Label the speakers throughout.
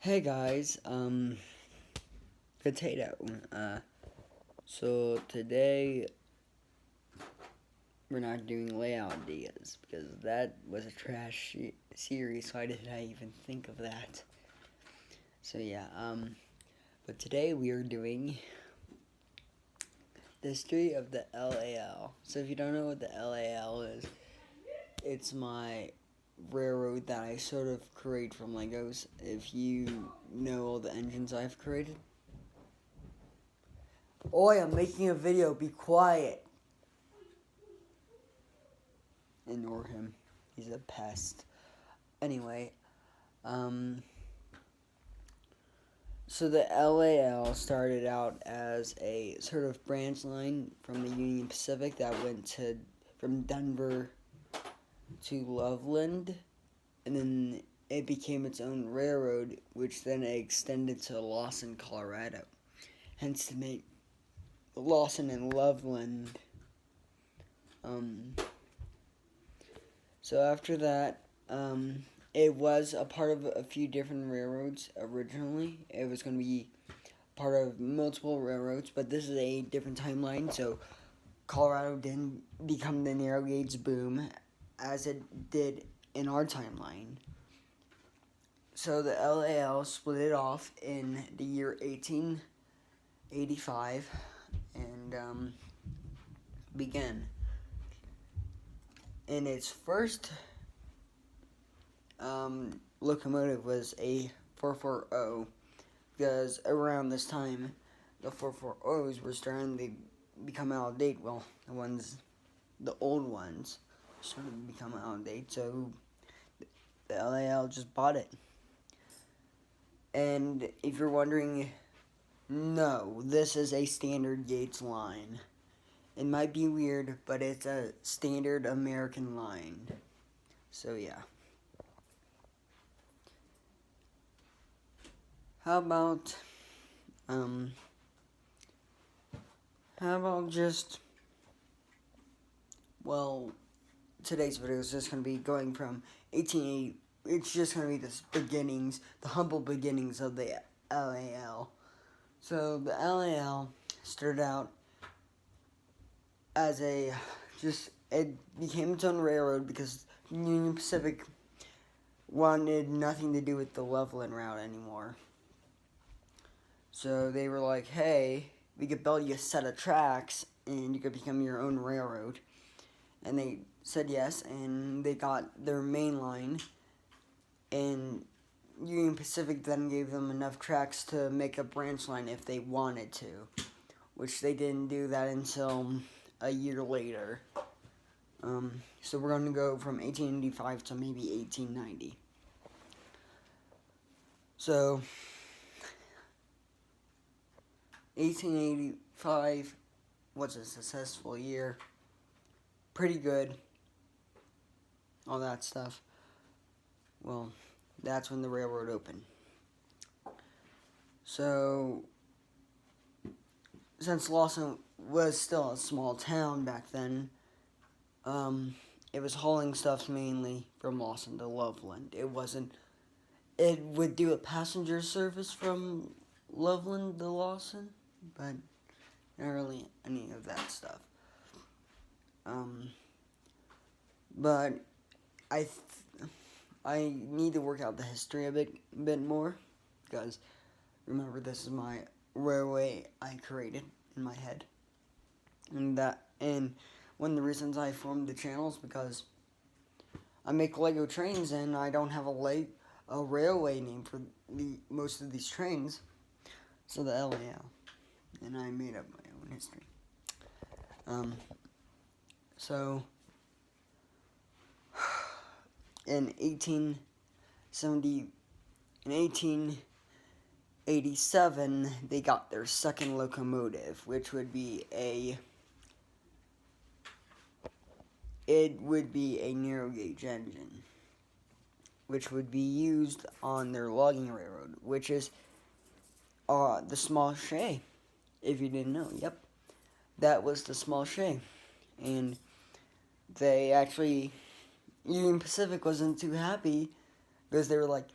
Speaker 1: Hey guys, potato. So today we're not doing layout ideas because that was a trash series. Why did I even think of that? So yeah, but today we are doing the history of the LAL. So if you don't know what the LAL is, it's my railroad that I sort of create from Legos. If you know all the engines I've created. Oi, I'm making a video. Be quiet. Ignore him. He's a pest. Anyway, um, so the LAL started out as a sort of branch line from the Union Pacific that went from Denver to Loveland, and then it became its own railroad, which then extended to Lawson, Colorado. Hence to make Lawson and Loveland. So after that, it was a part of a few different railroads originally. It was going to be part of multiple railroads, but this is a different timeline. So Colorado didn't become the narrow gauge boom as it did in our timeline. So the LAL split it off in the year 1885 and began. In its first locomotive was a 440 because around this time the 440s were starting to become out of date. Well, the old ones started to become out of date, so the LAL just bought it. And if you're wondering, no, this is a standard gauge line. It might be weird, but it's a standard American line. So yeah. How about um just, well, today's video is just going to be going from 1880. It's just going to be the humble beginnings of the LAL. So the LAL started out as it became its own railroad because Union Pacific wanted nothing to do with the Loveland route anymore. So they were like, hey, we could build you a set of tracks and you could become your own railroad. And they said yes, and they got their main line, and Union Pacific then gave them enough tracks to make a branch line if they wanted to, which they didn't do that until a year later. So we're going to go from 1885 to maybe 1890. So 1885 was a successful year. Pretty good. All that stuff. Well, that's when the railroad opened. So, since Lawson was still a small town back then, it was hauling stuff mainly from Lawson to Loveland. It would do a passenger service from Loveland to Lawson, but not really any of that stuff. But I need to work out the history a bit more, because remember, this is my railway I created in my head, and one of the reasons I formed the channel is because I make Lego trains and I don't have a railway name for most of these trains, so the LAL, and I made up my own history. So in 1887, they got their second locomotive, which would be a narrow gauge engine, which would be used on their logging railroad, which is the small shay. If you didn't know, yep, that was the small shay, and they actually, Union Pacific wasn't too happy because they were like,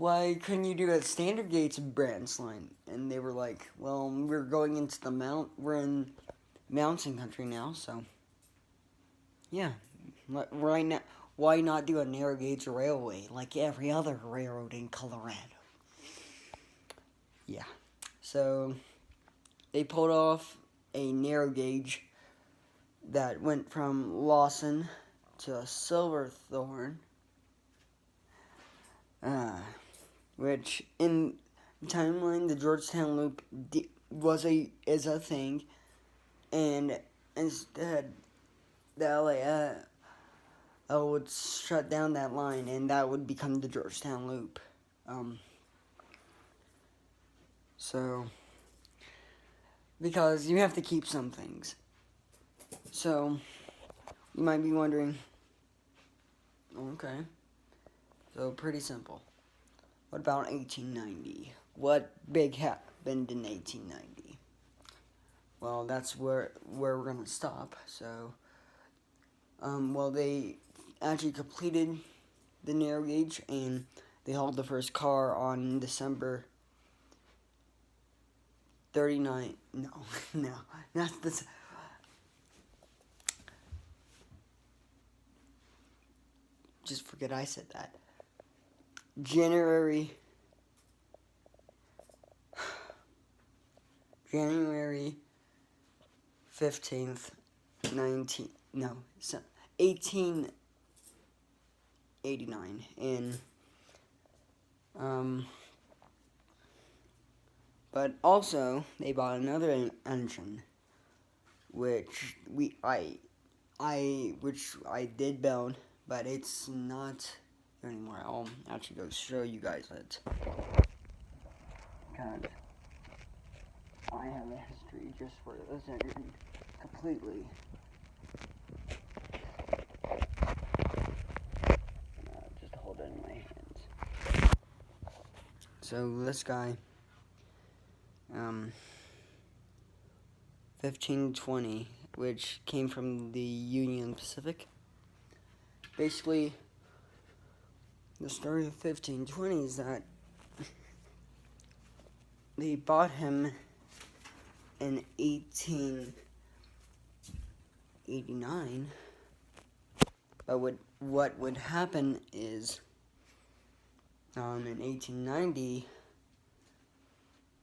Speaker 1: why couldn't you do a standard gauge branch line? And they were like, well, we're going into the we're in mountain country now, so yeah, right now, why not do a narrow gauge railway like every other railroad in Colorado? Yeah, so they pulled off a narrow gauge that went from Lawson to Silverthorne, which in timeline the Georgetown Loop is a thing, and instead the LAL would shut down that line, and that would become the Georgetown Loop. So because you have to keep some things. So you might be wondering, okay, so pretty simple. What about 1890? What big happened in 1890? Well, that's where we're gonna stop. So, well, they actually completed the narrow gauge, and they hauled the first car on December 39. No, no, not this. Just forget I said that. January 15th, 1889, and but also they bought another engine, which I did build, but it's not anymore. I'll actually go show you guys it. God, I have a history just for this engine completely. Just hold it in my hands. So this guy, 1520, which came from the Union Pacific. Basically, the story of 1520 is that they bought him in 1889. But what would happen is, in 1890,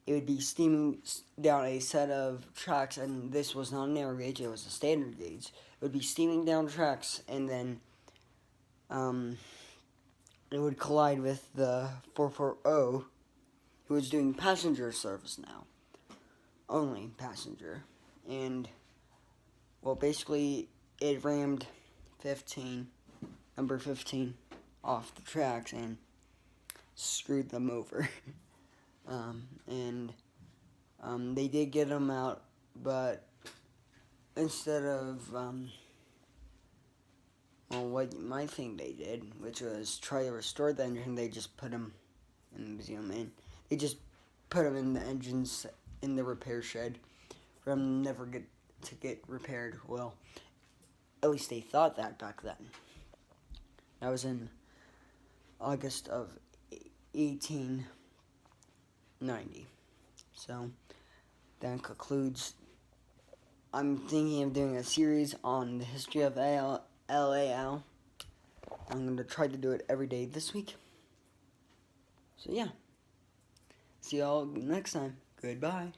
Speaker 1: it would be steaming down a set of tracks, and this was not a narrow gauge, it was a standard gauge. It would be steaming down tracks, and then it would collide with the 440, who was doing passenger service now. Only passenger. And, well, basically, it rammed number 15, off the tracks and screwed them over. They did get them out, but instead of, what you might think they did, which was try to restore the engine, they just put them in the museum, and they just put them in the engines in the repair shed for them never to get repaired. Well, at least they thought that back then. That was in August of 1890. So that concludes. I'm thinking of doing a series on the history of LAL. I'm going to try to do it every day this week. So yeah. See y'all next time. Goodbye.